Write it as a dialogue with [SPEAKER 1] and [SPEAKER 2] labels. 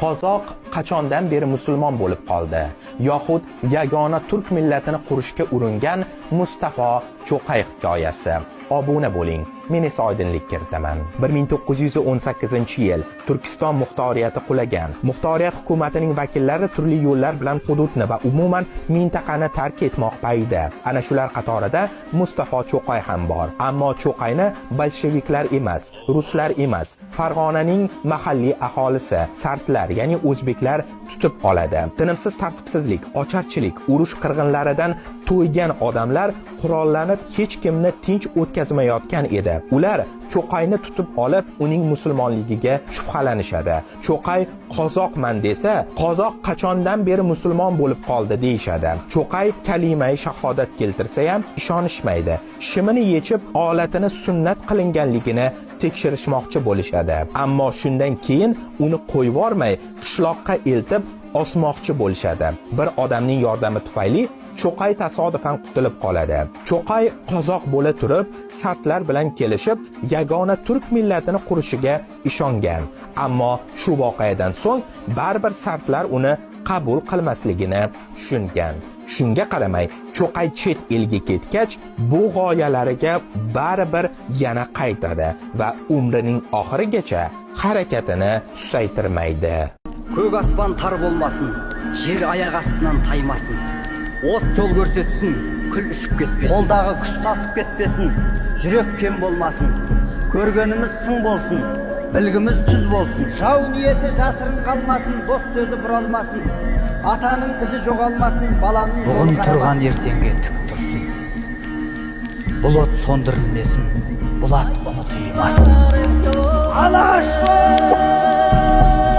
[SPEAKER 1] Qozoq qachondan beri musulmon bo'lib qoldi? Yoxud yagona turk millatini qurishga uringan Mustafo Cho'qay hikoyasi. Obuna bo'ling. Men esa oydinlik kiritaman. 1918-yil Turkiston muxtoriyati qulagan. Muxtoriyat hukumatining vakillari turli yo'llar bilan hududni va umuman mintaqani tark etmoqda. Ana shular qatorida Mustafo Cho'qay ham bor. Ammo Cho'qayni bolsheviklar emas, ruslar emas, Farg'onaning mahalliy aholisi, sartlar, ya'ni o'zbeklar tutib oladi. Tinimsiz tartibsizlik, ocharchilik, urush qirg'inlaridan to'ygan odamlar qurollanib hech kimni tinch o'tkazmayotgan edi. Ular Cho'qayni tutib olib, uning musulmonligiga shubhalanishadi. Cho'qay qozoqman desa, qozoq qachondan beri musulmon bo'lib qoldi deyishadi. Cho'qay kalimai shahodat keltirsa ham ishonishmaydi. Shimini yechib, olatini sunnat qilinganligini tekshirishmoqchi bo'lishadi. Ammo shundan keyin uni qo'yib yormay, qishloqqa eltib osmoqchi bo'lishadi. Bir odamning yordami tufayli Cho'qay tasodifan qutulib qoladi. Cho'qay qozoq bo'la turib, sartlar bilan kelishib, yagona turk millatini qurishiga ishongan. Ammo shu voqeadan so'ng baribir sartlar uni qabul qilmasligini tushungan. Shunga qaramay, Cho'qay chet elga ketgach, bu g'oyalariga baribir yana qaytadi va umrining oxirigacha harakatini susaytirmaydi.
[SPEAKER 2] Көк аспан тар болмасын, жер аяқ астынан таймасын. От жол көрсетсін, күл үшіп кетпесін. Қолдағы күш тасып кетпесін, жүрек кем болмасын. Көргеніміз сын болсын, білгіміз түз болсын. Жау ниеті жасырын қалмасын, дос сөзі бұралмасын. Атаның ізі жоғалмасын, баланың
[SPEAKER 3] Бұғын тұрған ертеңге тік тұрсын. Бұл от сондырылмесын, бұл ат ұмыт қимасын.
[SPEAKER 2] Алаш бол!